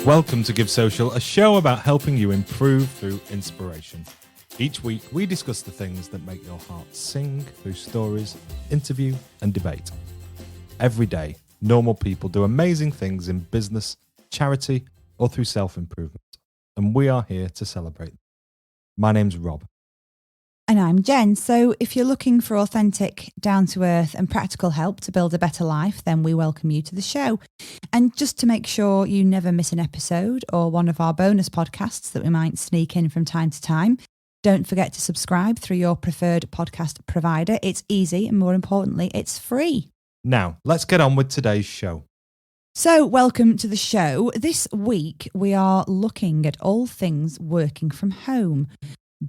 Welcome to Give Social, a show about helping you improve through inspiration. Each week, we discuss the things that make your heart sing through stories, interview, and debate. Every day, normal people do amazing things in business, charity, or through self-improvement, and we are here to celebrate them. My name's Rob. And I'm Jen. So if you're looking for authentic, down-to-earth and practical help to build a better life, then we welcome you to the show. And just to make sure you never miss an episode or one of our bonus podcasts that we might sneak in from time to time, don't forget to subscribe through your preferred podcast provider. It's easy and more importantly, it's free. Now, let's get on with today's show. So welcome to the show. This week, we are looking at all things working from home.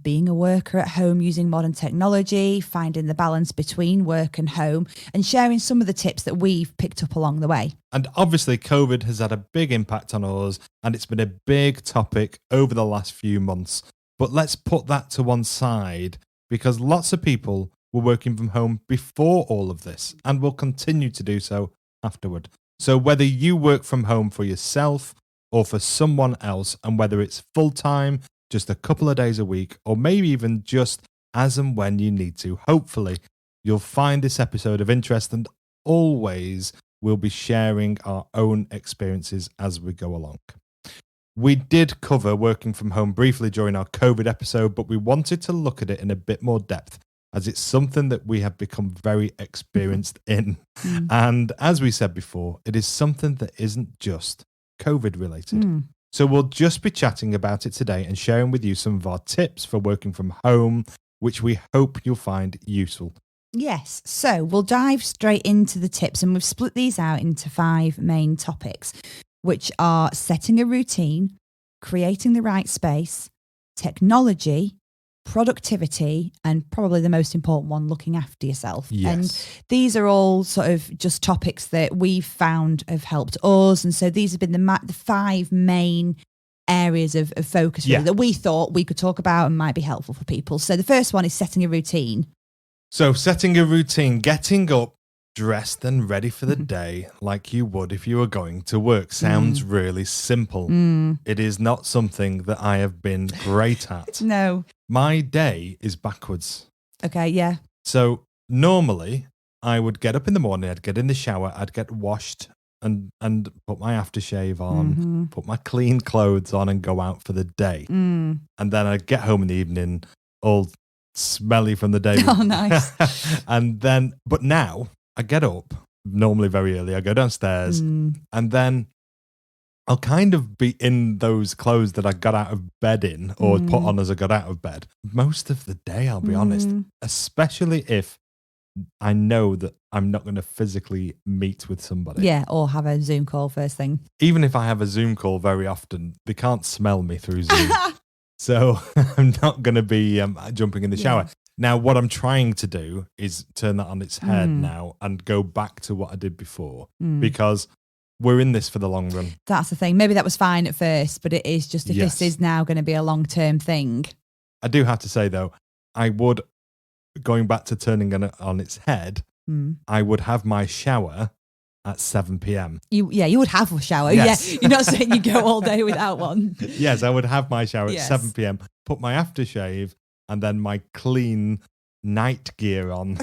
Being a worker at home using modern technology, finding the balance between work and home, and sharing some of the tips that we've picked up along the way. And obviously, COVID has had a big impact on us, and it's been a big topic over the last few months. But let's put that to one side, because lots of people were working from home before all of this, and will continue to do so afterward. So whether you work from home for yourself or for someone else, and whether it's full-time, just a couple of days a week, or maybe even just as and when you need to. Hopefully, you'll find this episode of interest, and always we'll be sharing our own experiences as we go along. We did cover working from home briefly during our COVID episode, but we wanted to look at it in a bit more depth, as it's something that we have become very experienced in. And as we said before, it is something that isn't just COVID related. So we'll just be chatting about it today and sharing with you some of our tips for working from home, which we hope you'll find useful. Yes, so we'll dive straight into the tips, and we've split these out into 5 main topics, which are setting a routine, creating the right space, technology, productivity, and probably the most important one, looking after yourself. Yes. And these are all sort of just topics that we've found have helped us. And so these have been the 5 main areas of focus really, that we thought we could talk about and might be helpful for people. So the first one is setting a routine. So setting a routine, getting up, dressed and ready for the day like you would if you were going to work, sounds really simple. It is not something that I have been great at. No. My day is backwards. Okay, yeah. So normally I would get up in the morning, I'd get in the shower, I'd get washed and put my aftershave on, put my clean clothes on and go out for the day. And then I'd get home in the evening all smelly from the day. Oh, nice. But now I get up normally very early, I go downstairs and then I'll kind of be in those clothes that I got out of bed in or put on as I got out of bed most of the day, I'll be honest, especially if I know that I'm not going to physically meet with somebody. Yeah, or have a Zoom call first thing. Even if I have a Zoom call very often, they can't smell me through Zoom. So I'm not going to be jumping in the shower. Now, what I'm trying to do is turn that on its head now and go back to what I did before because we're in this for the long run. That's the thing. Maybe that was fine at first, but it is just if this is now going to be a long-term thing. I do have to say, though, going back to turning it on its head, I would have my shower at 7 p.m. You would have a shower. Yes. Yeah, you're not saying you go all day without one. Yes, I would have my shower at 7 p.m., put my aftershave and then my clean night gear on.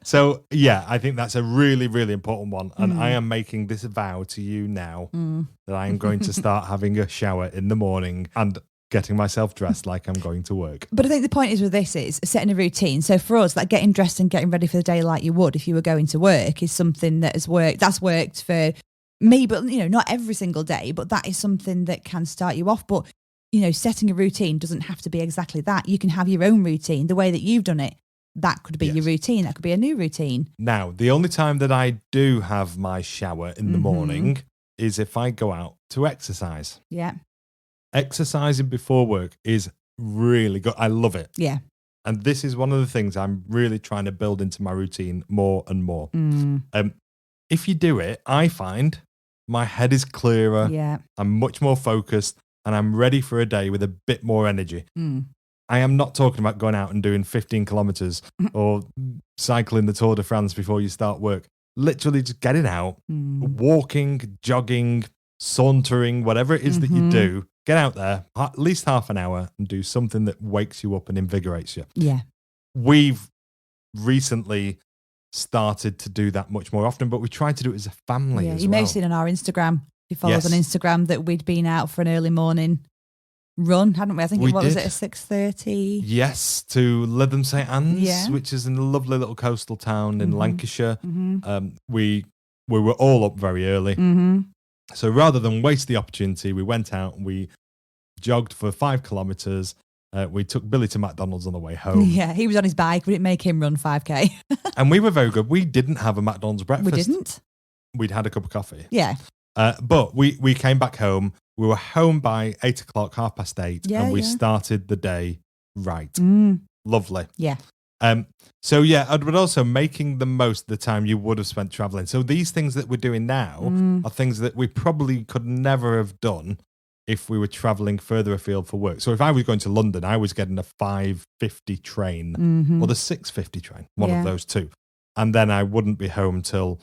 So, I think that's a really, really important one. And I am making this vow to you now that I am going to start having a shower in the morning and getting myself dressed like I'm going to work. But I think the point is with this is setting a routine. So for us, like getting dressed and getting ready for the day like you would if you were going to work is something that has worked. That's worked for me, but not every single day, but that is something that can start you off. But setting a routine doesn't have to be exactly that. You can have your own routine, the way that you've done it. That could be your routine. That could be a new routine. Now, the only time that I do have my shower in the morning is if I go out to exercise. Yeah. Exercising before work is really good. I love it. Yeah. And this is one of the things I'm really trying to build into my routine more and more. If you do it, I find my head is clearer. Yeah. I'm much more focused and I'm ready for a day with a bit more energy. I am not talking about going out and doing 15 kilometers or cycling the Tour de France before you start work. Literally just getting out, walking, jogging, sauntering, whatever it is that you do, get out there at least half an hour and do something that wakes you up and invigorates you. Yeah. We've recently started to do that much more often, but we try to do it as a family as you well. may have seen on our Instagram, if you follow us on Yes. Instagram, that we'd been out for an early morning run, hadn't we? I think We was did. it, at 6:30? Yes, to Lytham St Anne's, Yeah. which is a lovely little coastal town in Lancashire. Mm-hmm. We were all up very early. Mm-hmm. So rather than waste the opportunity, we went out and we jogged for 5 kilometres. We took Billy to McDonald's on the way home. Yeah, he was on his bike. We didn't make him run 5K. And we were very good. We didn't have a McDonald's breakfast. We didn't? We'd had a cup of coffee. Yeah. But we came back home. We were home by 8 o'clock, 8:30, Yeah, and we yeah. started the day right. Mm. Lovely. Yeah. So yeah, but also making the most of the time you would have spent traveling. So these things that we're doing now are things that we probably could never have done if we were traveling further afield for work. So if I was going to London, I was getting a 5:50 train or the 6:50 train, one Yeah. of those two. And then I wouldn't be home till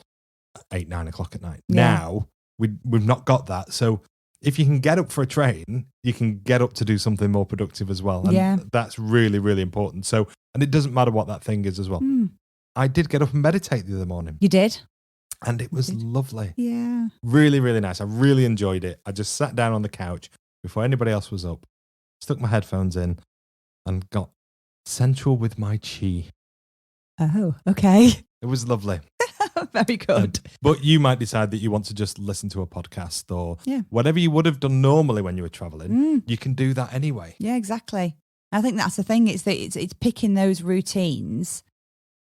8, 9 o'clock at night. Yeah. Now we've not got that. So if you can get up for a train, you can get up to do something more productive as well. And Yeah. that's really, really important. So, and it doesn't matter what that thing is as well. I did get up and meditate the other morning You did? and it was lovely. Yeah. Really, really nice. I really enjoyed it. I just sat down on the couch before anybody else was up, stuck my headphones in and got central with my chi. Oh, okay. It was lovely. Very good. But you might decide that you want to just listen to a podcast or Yeah. whatever you would have done normally when you were traveling. You can do that anyway. Yeah, exactly. I think that's the thing. It's that it's picking those routines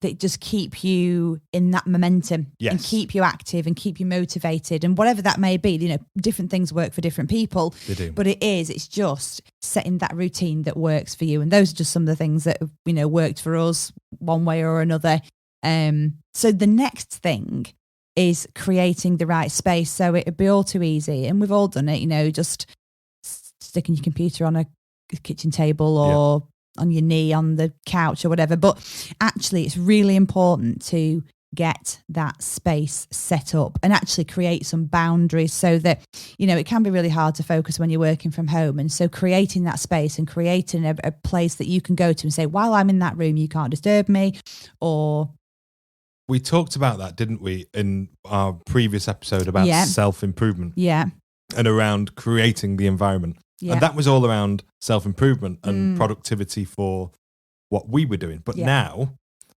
that just keep you in that momentum and Yes. keep you active and keep you motivated, and whatever that may be. You know, different things work for different people. They do. But it's just setting that routine that works for you. And those are just some of the things that have, worked for us one way or another. So the next thing is creating the right space. So it'd be all too easy. And we've all done it, just sticking your computer on a kitchen table or on your knee on the couch or whatever. But actually, it's really important to get that space set up and actually create some boundaries so that, it can be really hard to focus when you're working from home. And so creating that space and creating a place that you can go to and say, while I'm in that room, you can't disturb me. Or We talked about that, didn't we, in our previous episode about Yeah. self-improvement yeah, and around creating the environment. yeah, And that was all around self-improvement and productivity for what we were doing. But Yeah. now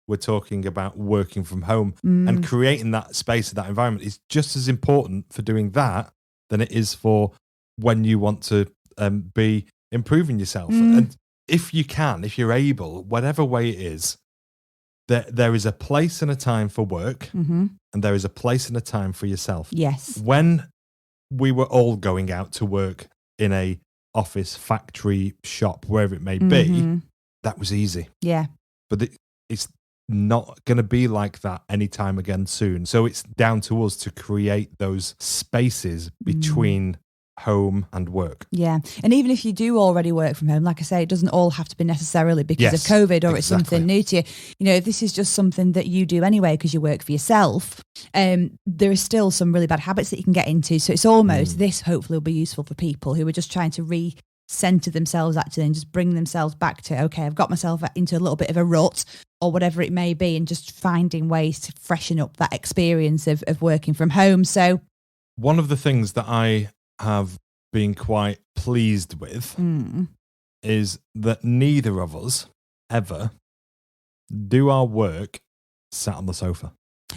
we're talking about working from home and creating that space, that environment is just as important for doing that than it is for when you want to be improving yourself. And if you can, if you're able, whatever way it is, there is a place and a time for work and there is a place and a time for yourself. yes, When we were all going out to work in a office, factory, shop, wherever it may be, that was easy. yeah, But it's not going to be like that anytime again soon. So it's down to us to create those spaces between home and work. yeah. And even if you do already work from home, like I say, it doesn't all have to be necessarily because Yes, of COVID or it's exactly. something new to you. If this is just something that you do anyway because you work for yourself, there are still some really bad habits that you can get into. So it's almost, this hopefully will be useful for people who are just trying to recenter themselves actually and just bring themselves back to, okay, I've got myself into a little bit of a rut or whatever it may be, and just finding ways to freshen up that experience of working from home. So One of the things that I have been quite pleased with is that neither of us ever do our work sat on the sofa.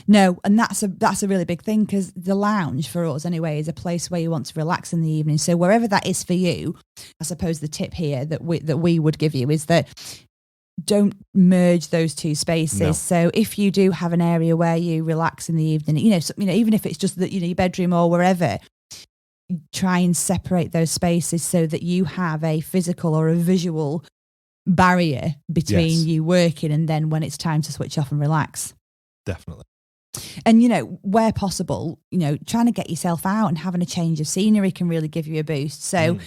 no, and that's a really big thing, because the lounge for us anyway is a place where you want to relax in the evening. So wherever that is for you, I suppose the tip here that we would give you is that don't merge those two spaces. No. So if you do have an area where you relax in the evening, even if it's just that your bedroom or wherever, try and separate those spaces so that you have a physical or a visual barrier between Yes. you working and then when it's time to switch off and relax. Definitely. And, where possible, trying to get yourself out and having a change of scenery can really give you a boost. So,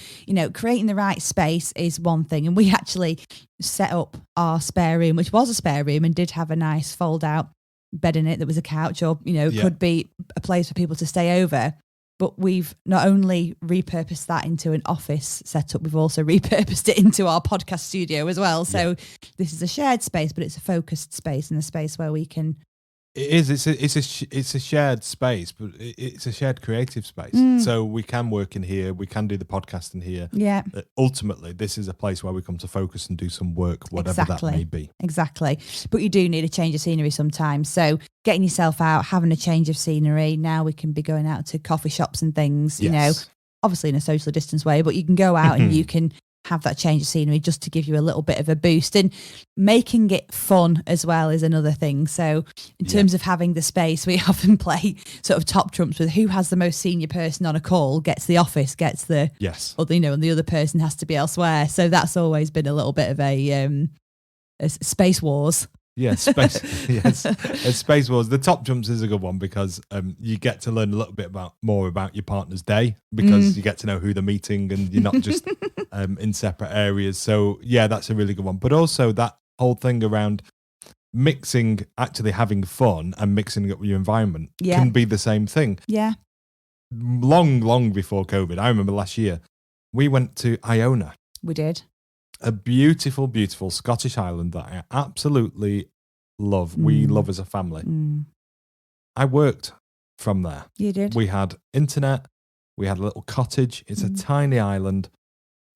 creating the right space is one thing. And we actually set up our spare room, which was a spare room and did have a nice fold out bed in it that was a couch or, could be a place for people to stay over. But we've not only repurposed that into an office setup, we've also repurposed it into our podcast studio as well. So this is a shared space, but it's a focused space and a space where we can. It is. It's a shared space, but it's a shared creative space. So we can work in here. We can do the podcast in here. Yeah. Ultimately, this is a place where we come to focus and do some work, whatever that may be. Exactly. But you do need a change of scenery sometimes. So getting yourself out, having a change of scenery. Now we can be going out to coffee shops and things, you know, obviously in a socially distanced way, but you can go out and you can have that change of scenery just to give you a little bit of a boost. And making it fun as well is another thing. So in terms of having the space, we often play sort of top trumps with who has the most senior person on a call, gets the office, gets the, or, you know, and the other person has to be elsewhere. So that's always been a little bit of a space wars. Space Wars. The top jumps is a good one because you get to learn a little bit more about your partner's day because you get to know who they're meeting and you're not just in separate areas. So yeah, that's a really good one. But also that whole thing around mixing, actually having fun and mixing up your environment can be the same thing. Yeah. Long before COVID, I remember last year, we went to Iona. We did. A beautiful, beautiful Scottish island that I absolutely love. We love as a family. I worked from there. You did? We had internet. We had a little cottage. It's a tiny island.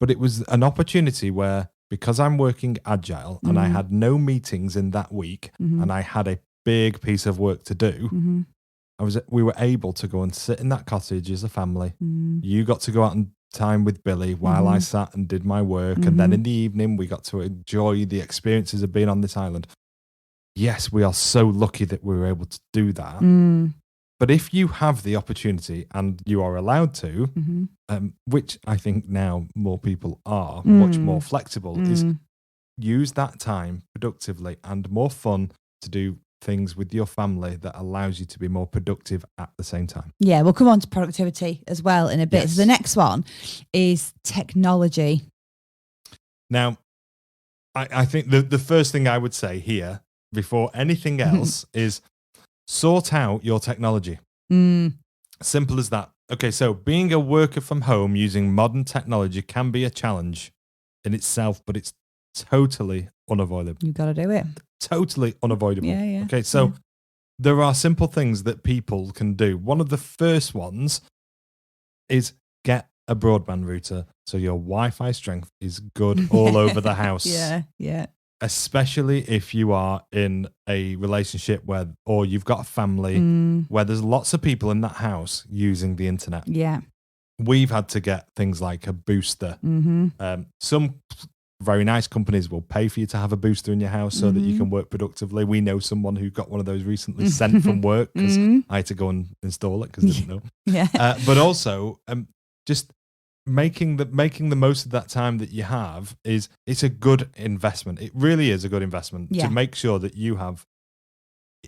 But it was an opportunity where, because I'm working agile and I had no meetings in that week and I had a big piece of work to do, we were able to go and sit in that cottage as a family. You got to go out and time with Billy while I sat and did my work, and then in the evening we got to enjoy the experiences of being on this island. Yes, we are so lucky that we were able to do that. But if you have the opportunity and you are allowed to, which I think now more people are much more flexible, is use that time productively and more fun to do things with your family that allows you to be more productive at the same time. Yeah, we'll come on to productivity as well in a bit. So the next one is technology. Now, I think the first thing I would say here before anything else is sort out your technology. Simple as that. Okay, so being a worker from home using modern technology can be a challenge in itself, but it's totally unavoidable. You've got to do it. Totally unavoidable. Yeah. Okay, so there are simple things that people can do. One of the first ones is get a broadband router so your Wi-Fi strength is good all over the house. Yeah. Especially if you are in a relationship or you've got a family where there's lots of people in that house using the internet. Yeah. We've had to get things like a booster. Some very nice companies will pay for you to have a booster in your house so that you can work productively. We know someone who got one of those recently sent from work because I had to go and install it because I didn't know. But also, just making the most of that time that you have it's a good investment. It really is a good investment to make sure that you have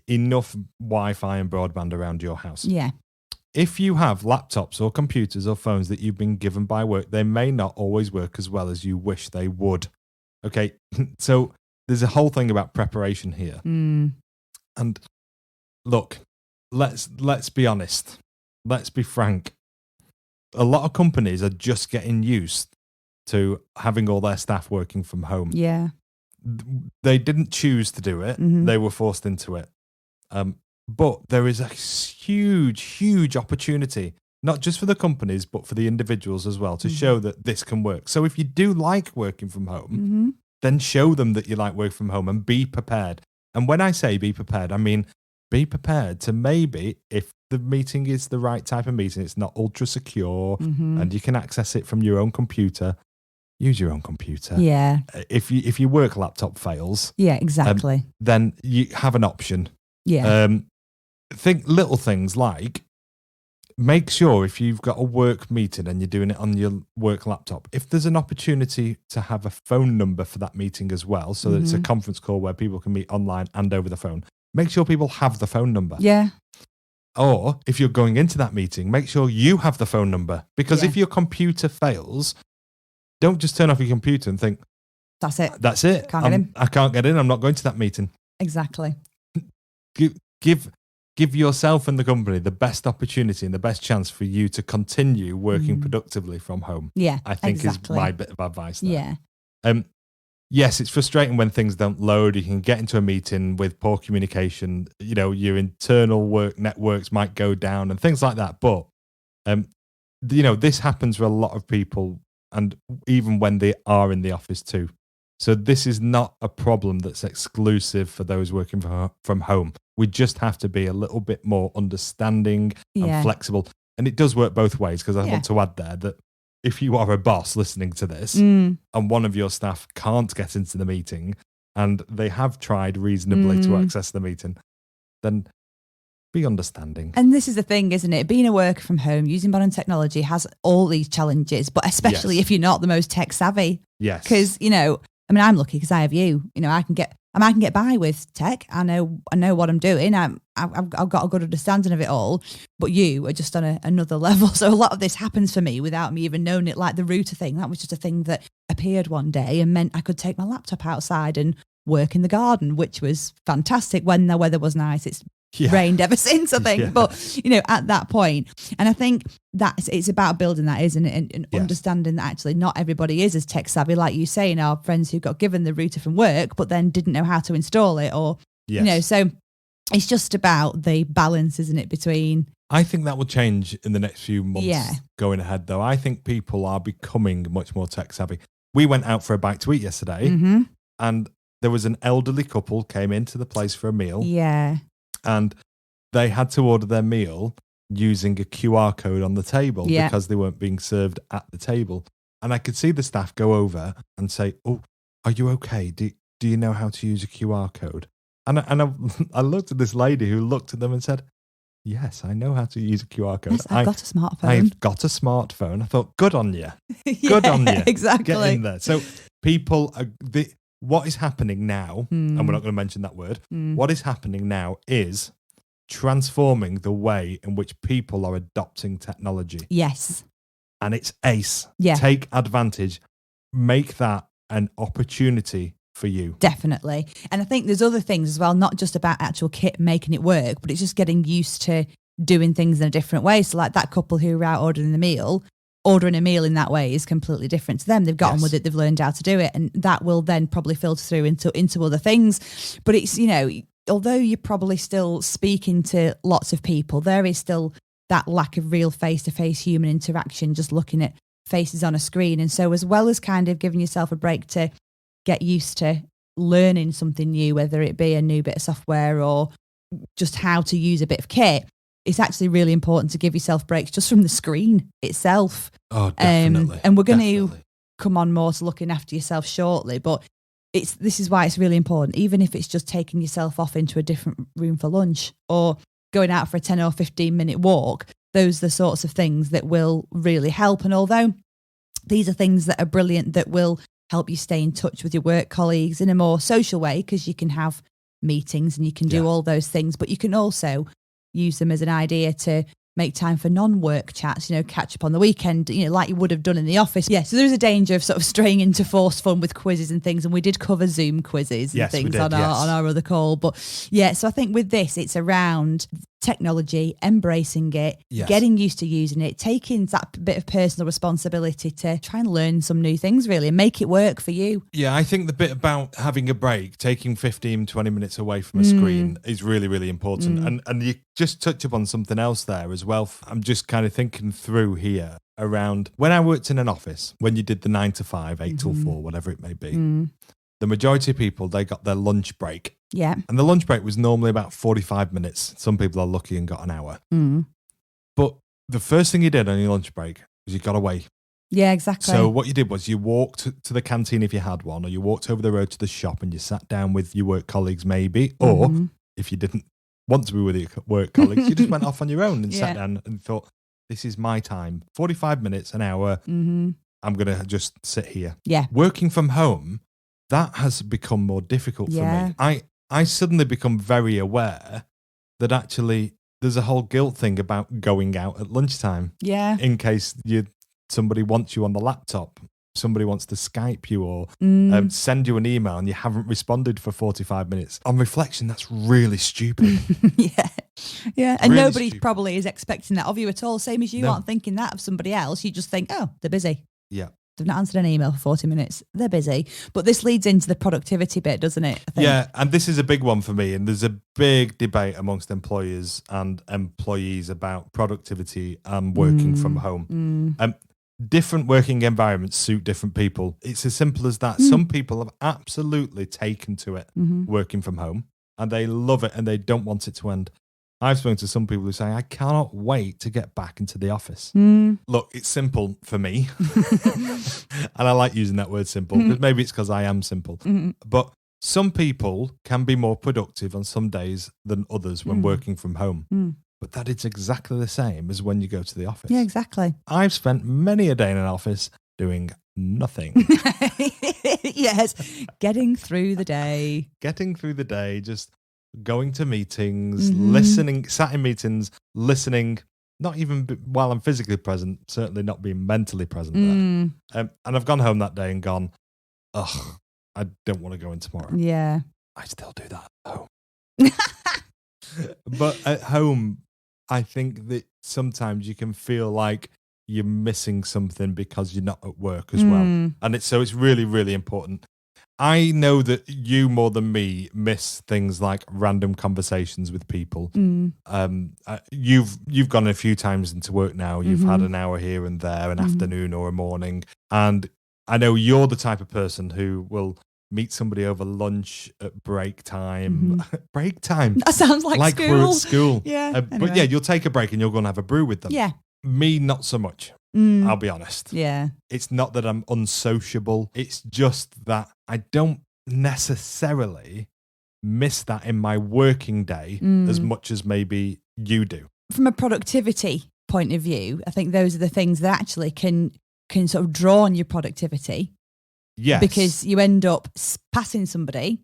enough Wi-Fi and broadband around your house. Yeah. If you have laptops or computers or phones that you've been given by work, they may not always work as well as you wish they would. Okay, so there's a whole thing about preparation here. And look, let's be honest. Let's be frank. A lot of companies are just getting used to having all their staff working from home. Yeah. They didn't choose to do it. They were forced into it. But there is a huge opportunity, not just for the companies, but for the individuals as well, to show that this can work. So if you do like working from home, then show them that you like working from home and be prepared. And when I say be prepared, I mean be prepared to maybe, if the meeting is the right type of meeting, it's not ultra secure and you can access it from your own computer, use your own computer. Yeah. If your work laptop fails, exactly. Then you have an option. Yeah. Think little things like make sure if you've got a work meeting and you're doing it on your work laptop, if there's an opportunity to have a phone number for that meeting as well, so that it's a conference call where people can meet online and over the phone, make sure people have the phone number. Yeah. Or if you're going into that meeting, make sure you have the phone number, because if your computer fails, don't just turn off your computer and think, that's it. That's it. Can't get in. I can't get in. I'm not going to that meeting. Exactly. Give give yourself and the company the best opportunity and the best chance for you to continue working productively from home. Yeah, I think exactly. is my bit of advice there. Yeah. Yes, it's frustrating when things don't load. You can get into a meeting with poor communication. You know, your internal work networks might go down and things like that. But, you know, this happens for a lot of people, and even when they are in the office too. So this is not a problem that's exclusive for those working from home. We just have to be a little bit more understanding and flexible. And it does work both ways, because I want to add there that if you are a boss listening to this and one of your staff can't get into the meeting and they have tried reasonably to access the meeting, then be understanding. And this is the thing, isn't it? Being a worker from home, using modern technology has all these challenges, but especially if you're not the most tech savvy. Yes. Because, you know, I mean, I'm lucky because I have you. You know, I can get by with tech. I know what I'm doing. I've got a good understanding of it all. But you are just on another level. So a lot of this happens for me without me even knowing it. Like the router thing, that was just a thing that appeared one day and meant I could take my laptop outside and work in the garden, which was fantastic when the weather was nice. It's rained ever since, I think. But, you know, at that point, and I think it's about building that, isn't it? And understanding that actually not everybody is as tech savvy, like you say, our friends who got given the router from work, but then didn't know how to install it, or, you know, so it's just about the balance, isn't it, between... I think that will change in the next few months going ahead, though. I think people are becoming much more tech savvy. We went out for a bite to eat yesterday, and there was an elderly couple came into the place for a meal. Yeah. And they had to order their meal using a QR code on the table because they weren't being served at the table. And I could see the staff go over and say, "Oh, are you okay? Do you know how to use a QR code?" And I looked at this lady who looked at them and said, "Yes, I know how to use a QR code. Yes, I've got a smartphone. I've got a smartphone." I thought, good on you. Good on you. Exactly. Get in there. So people are... What is happening now, and we're not going to mention that word, what is happening now is transforming the way in which people are adopting technology. Yes. And it's ace. Yeah. Take advantage. Make that an opportunity for you. Definitely. And I think there's other things as well, not just about actual kit making it work, but it's just getting used to doing things in a different way. So like that couple who were out ordering a meal in that way is completely different to them. They've got on with it. They've learned how to do it. And that will then probably filter through into other things. But it's, you know, although you're probably still speaking to lots of people, there is still that lack of real face-to-face human interaction, just looking at faces on a screen. And so as well as kind of giving yourself a break to get used to learning something new, whether it be a new bit of software or just how to use a bit of kit, it's actually really important to give yourself breaks just from the screen itself. Oh, definitely. And we're going to come on more to looking after yourself shortly, but this is why it's really important, even if it's just taking yourself off into a different room for lunch or going out for a 10 or 15 minute walk. Those are the sorts of things that will really help. And although these are things that are brilliant, that will help you stay in touch with your work colleagues in a more social way, because you can have meetings and you can do all those things, but you can also use them as an idea to make time for non-work chats, you know, catch up on the weekend, you know, like you would have done in the office. Yeah, so there's a danger of sort of straying into forced fun with quizzes and things, and we did cover Zoom quizzes and things on our other call. But yeah, so I think with this, it's around technology, embracing it, getting used to using it, taking that bit of personal responsibility to try and learn some new things, really, and make it work for you. Yeah, I think the bit about having a break, taking 15, 20 minutes away from a screen is really, really important. And you just touch upon something else there as well. I'm just kind of thinking through here around when I worked in an office, when you did the 9 to 5, 8 till 4, whatever it may be, the majority of people, they got their lunch break. Yeah. And the lunch break was normally about 45 minutes. Some people are lucky and got an hour. But the first thing you did on your lunch break was you got away. Yeah, exactly. So what you did was you walked to the canteen if you had one, or you walked over the road to the shop and you sat down with your work colleagues maybe, or if you didn't want to be with your work colleagues, you just went off on your own and sat down and thought, this is my time. 45 minutes, an hour, I'm going to just sit here. Yeah. Working from home, that has become more difficult for me. I suddenly become very aware that actually there's a whole guilt thing about going out at lunchtime. Yeah. In case somebody wants you on the laptop. somebody wants to Skype you or send you an email and you haven't responded for 45 minutes. On reflection, that's really stupid. Yeah. And Really nobody stupid. probably is expecting that of you at all. Same as you aren't thinking that of somebody else. You just think, oh, they're busy. Yeah. They've not answered an email for 40 minutes. They're busy. But this leads into the productivity bit, doesn't it? I think. Yeah, and this is a big one for me. And there's a big debate amongst employers and employees about productivity and working from home. Different working environments suit different people. It's as simple as that. Some people have absolutely taken to it working from home and they love it and they don't want it to end. I've spoken to some people who say, I cannot wait to get back into the office. Look, it's simple for me. And I like using that word simple, but maybe it's because I am simple. But some people can be more productive on some days than others when working from home. But that is exactly the same as when you go to the office. Yeah, exactly. I've spent many a day in an office doing nothing. Yes, getting through the day. Getting through the day, just going to meetings, listening, sat in meetings, listening, not even while I'm physically present, certainly not being mentally present there. And I've gone home that day and gone, ugh, I don't want to go in tomorrow. Yeah. I still do that at home. But at home, I think that sometimes you can feel like you're missing something because you're not at work as well. And it's really, really important. I know that you more than me miss things like random conversations with people. You've gone a few times into work now. You've had an hour here and there, an afternoon or a morning. And I know you're the type of person who will meet somebody over lunch at break time. Break time? That sounds like school. We're at school. Yeah. But anyway. yeah, you'll take a break and you're going to have a brew with them. Yeah. Me, not so much. I'll be honest. Yeah. It's not that I'm unsociable. It's just that I don't necessarily miss that in my working day as much as maybe you do. From a productivity point of view, I think those are the things that actually can sort of draw on your productivity. Yes. Because you end up passing somebody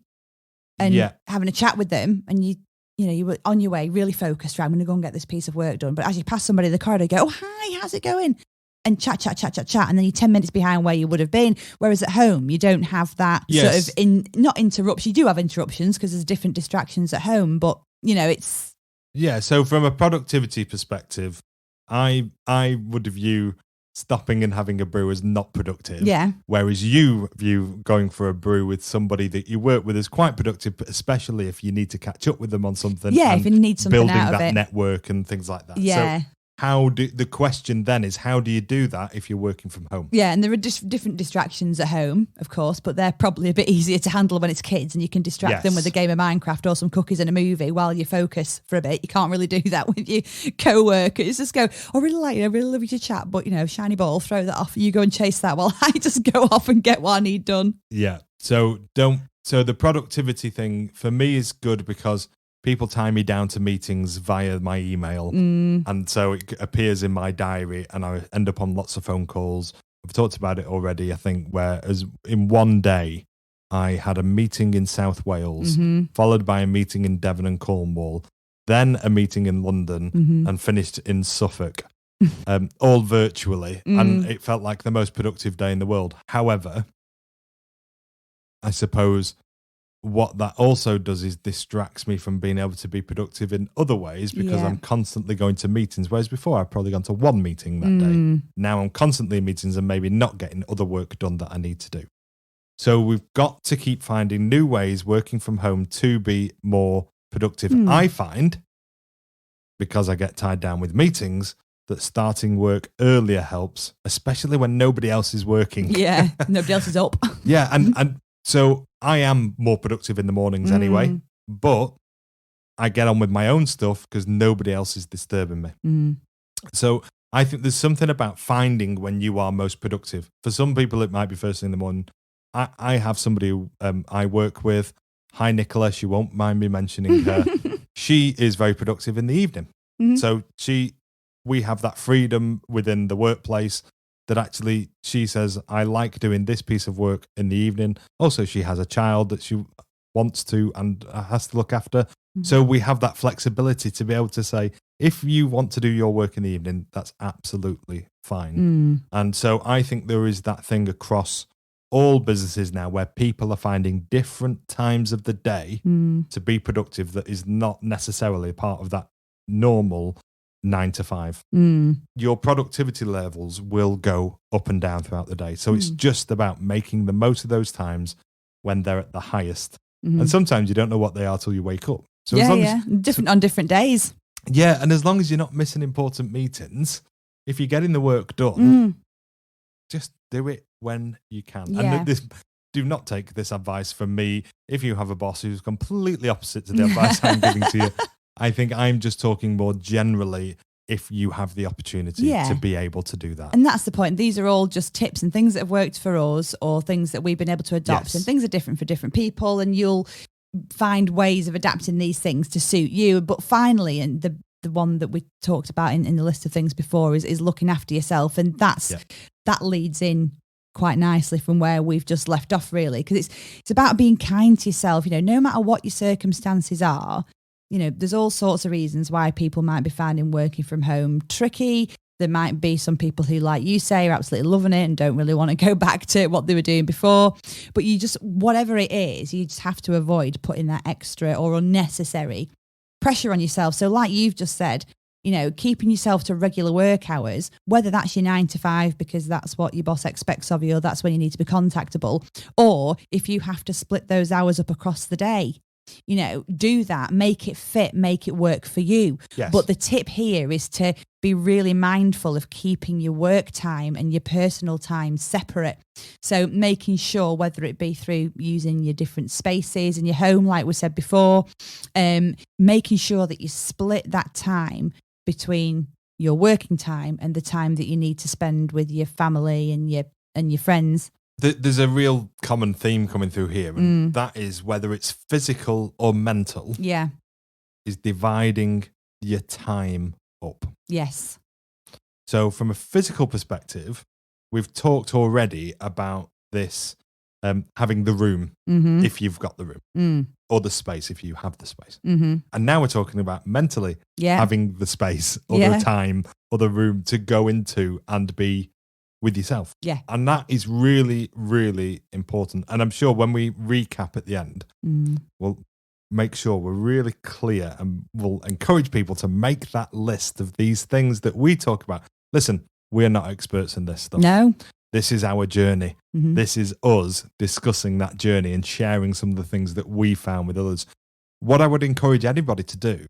and having a chat with them and you were on your way, really focused, right, I'm going to go and get this piece of work done. But as you pass somebody in the corridor, you go, oh, hi, how's it going? And chat. And then you're 10 minutes behind where you would have been. Whereas at home, you don't have that sort of, not interruption. You do have interruptions because there's different distractions at home, but it's. Yeah. So from a productivity perspective, I would view stopping and having a brew as not productive. Yeah. Whereas you view going for a brew with somebody that you work with as quite productive, especially if you need to catch up with them on something. Yeah, if you need something building out of that it. network and things like that. Yeah. So the question then is, how do you do that if you're working from home? Yeah, and there are different distractions at home, of course, but they're probably a bit easier to handle when it's kids and you can distract them with a game of Minecraft or some cookies and a movie while you focus for a bit. You can't really do that with your co-workers. Just go, oh, really love you to chat, but, shiny ball, throw that off. You go and chase that while I just go off and get what I need done. Yeah, so the productivity thing for me is good because people tie me down to meetings via my email. And so it appears in my diary and I end up on lots of phone calls. I've talked about it already, I think, whereas in one day, I had a meeting in South Wales, followed by a meeting in Devon and Cornwall, then a meeting in London and finished in Suffolk, all virtually. And it felt like the most productive day in the world. However, I suppose what that also does is distracts me from being able to be productive in other ways because I'm constantly going to meetings. Whereas before I've probably gone to one meeting that day. Now I'm constantly in meetings and maybe not getting other work done that I need to do. So we've got to keep finding new ways working from home to be more productive. I find, because I get tied down with meetings, that starting work earlier helps, especially when nobody else is working. Yeah, nobody else is up. Yeah, and so I am more productive in the mornings anyway, but I get on with my own stuff because nobody else is disturbing me. So I think there's something about finding when you are most productive. For some people, it might be first thing in the morning. I have somebody who I work with. Hi, Nicola. She won't mind me mentioning her. She is very productive in the evening. So we have that freedom within the workplace that actually she says, I like doing this piece of work in the evening. Also, she has a child that she wants to and has to look after. So we have that flexibility to be able to say, if you want to do your work in the evening, that's absolutely fine. And so I think there is that thing across all businesses now where people are finding different times of the day to be productive that is not necessarily part of that normal 9 to 5. Your productivity levels will go up and down throughout the day. So it's just about making the most of those times when they're at the highest. And sometimes you don't know what they are till you wake up. So different on different days. Yeah, and as long as you're not missing important meetings, if you're getting the work done, just do it when you can. Yeah. And do not take this advice from me if you have a boss who's completely opposite to the advice I'm giving to you. I think I'm just talking more generally if you have the opportunity to be able to do that. And that's the point. These are all just tips and things that have worked for us or things that we've been able to adopt. And things are different for different people, and you'll find ways of adapting these things to suit you. But finally, and the one that we talked about in the list of things before is looking after yourself. And that leads in quite nicely from where we've just left off, really, because it's about being kind to yourself. You know, no matter what your circumstances are, you know, there's all sorts of reasons why people might be finding working from home tricky. There might be some people who, like you say, are absolutely loving it and don't really want to go back to what they were doing before. But you just, whatever it is, you just have to avoid putting that extra or unnecessary pressure on yourself. So like you've just said, you know, keeping yourself to regular work hours, whether that's your 9 to 5 because that's what your boss expects of you or that's when you need to be contactable, or if you have to split those hours up across the day, you know, do that, make it fit, make it work for you. Yes. But the tip here is to be really mindful of keeping your work time and your personal time separate. So making sure, whether it be through using your different spaces in your home, like we said before, making sure that you split that time between your working time and the time that you need to spend with your family and your friends. There's a real common theme coming through here, and that is whether it's physical or mental. Yeah. Is dividing your time up. Yes. So from a physical perspective, we've talked already about this, having the room if you've got the room, or the space if you have the space. And now we're talking about mentally having the space or the time or the room to go into and be with yourself. Yeah. And that is really, really important. And I'm sure when we recap at the end, we'll make sure we're really clear, and we'll encourage people to make that list of these things that we talk about. Listen, we're not experts in this stuff. No. This is our journey. This is us discussing that journey and sharing some of the things that we found with others. What I would encourage anybody to do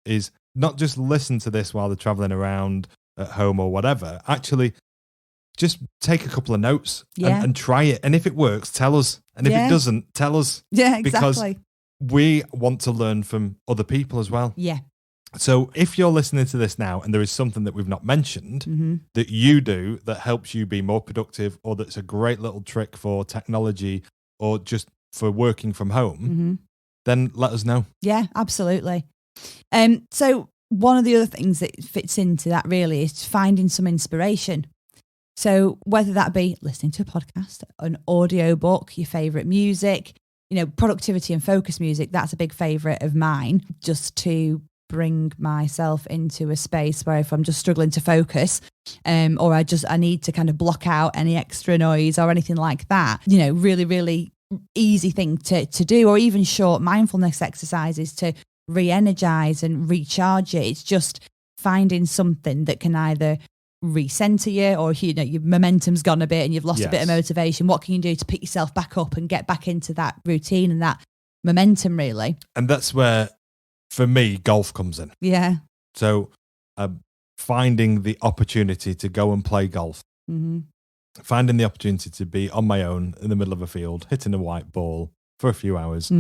is not just listen to this while they're traveling around at home or whatever. Actually, just take a couple of notes and try it. And if it works, tell us. And if it doesn't, tell us. Yeah, exactly. Because we want to learn from other people as well. Yeah. So if you're listening to this now and there is something that we've not mentioned that you do that helps you be more productive, or that's a great little trick for technology or just for working from home, then let us know. Yeah, absolutely. So one of the other things that fits into that really is finding some inspiration. So whether that be listening to a podcast, an audio book, your favourite music, you know, productivity and focus music, that's a big favourite of mine, just to bring myself into a space where if I'm just struggling to focus, or I need to kind of block out any extra noise or anything like that, you know, really, really easy thing to do, or even short mindfulness exercises to re-energize and recharge you. It's just finding something that can either recenter you, or you know your momentum's gone a bit and you've lost a bit of motivation. What can you do to pick yourself back up and get back into that routine and that momentum, really? And that's where, for me, golf comes in. Yeah. So finding the opportunity to go and play golf, finding the opportunity to be on my own in the middle of a field, hitting a white ball for a few hours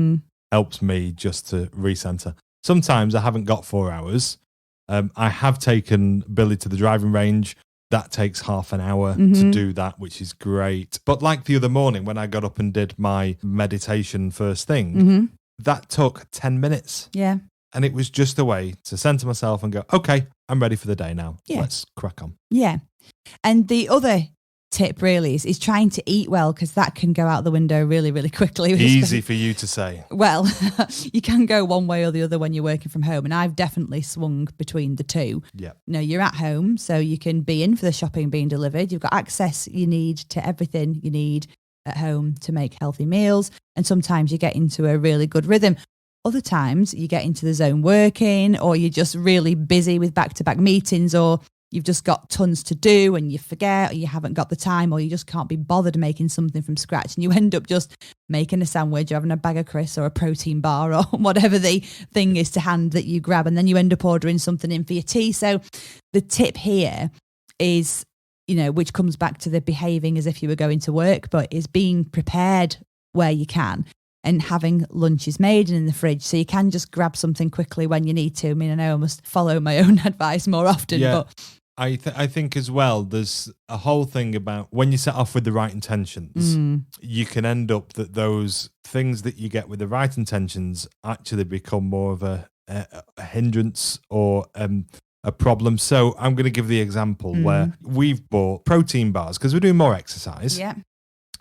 helps me just to recenter. Sometimes I haven't got 4 hours. I have taken Billy to the driving range. That takes half an hour to do that, which is great. But like the other morning when I got up and did my meditation first thing, that took 10 minutes. Yeah. And it was just a way to center myself and go, okay, I'm ready for the day now. Yeah. Let's crack on. Yeah. And the other tip really is trying to eat well, because that can go out the window really, really quickly. Easy for you to say. Well, you can go one way or the other when you're working from home, and I've definitely swung between the two. Yeah. You're at home, so you can be in for the shopping being delivered. You've got access you need to everything you need at home to make healthy meals, and sometimes you get into a really good rhythm. Other times you get into the zone working, or you're just really busy with back-to-back meetings, or you've just got tons to do and you forget, or you haven't got the time, or you just can't be bothered making something from scratch, and you end up just making a sandwich or having a bag of crisps or a protein bar or whatever the thing is to hand that you grab, and then you end up ordering something in for your tea. So the tip here is, which comes back to the behaving as if you were going to work, but is being prepared where you can, and having lunches made and in the fridge, so you can just grab something quickly when you need to. I mean, I know I must follow my own advice more often, but I think as well, there's a whole thing about when you set off with the right intentions, you can end up that those things that you get with the right intentions actually become more of a hindrance or a problem. So I'm going to give the example where we've bought protein bars because we're doing more exercise. Yeah.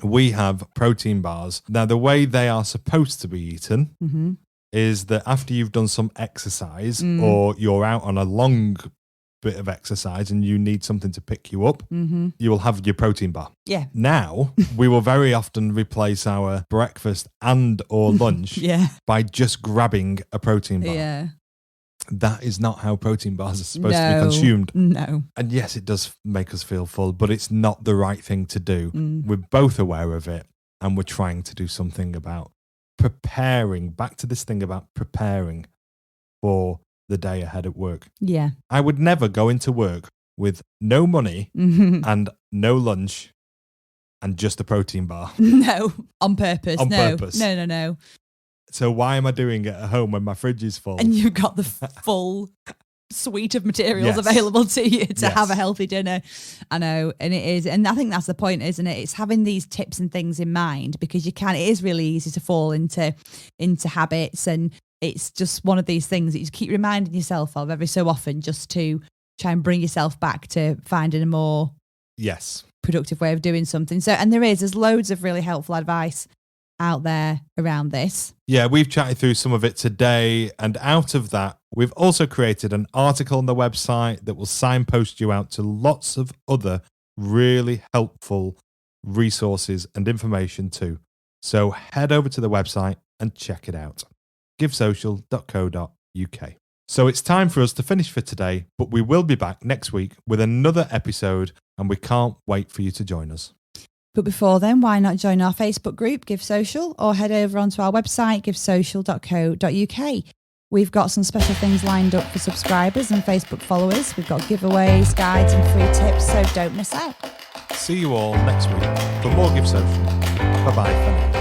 We have protein bars. Now, the way they are supposed to be eaten is that after you've done some exercise or you're out on a long bit of exercise and you need something to pick you up, you will have your protein bar. Yeah. Now, we will very often replace our breakfast and or lunch by just grabbing a protein bar. Yeah. That is not how protein bars are supposed to be consumed. No. And yes, it does make us feel full, but it's not the right thing to do. We're both aware of it, and we're trying to do something about preparing. Back to this thing about preparing for the day ahead at work. Yeah. I would never go into work with no money and no lunch and just a protein bar. No, on purpose. On purpose. No. So why am I doing it at home when my fridge is full? And you've got the full suite of materials available to you to have a healthy dinner. I know, and it is. And I think that's the point, isn't it? It's having these tips and things in mind, because it is really easy to fall into habits, and it's just one of these things that you keep reminding yourself of every so often, just to try and bring yourself back to finding a more productive way of doing something. So, and there's loads of really helpful advice out there around this. Yeah, we've chatted through some of it today, and out of that, we've also created an article on the website that will signpost you out to lots of other really helpful resources and information too. So head over to the website and check it out. givesocial.co.uk. So it's time for us to finish for today, but we will be back next week with another episode, and we can't wait for you to join us. But before then, why not join our Facebook group, Give Social, or head over onto our website, givesocial.co.uk. We've got some special things lined up for subscribers and Facebook followers. We've got giveaways, guides and free tips, so don't miss out. See you all next week for more Give Social. Bye-bye for now.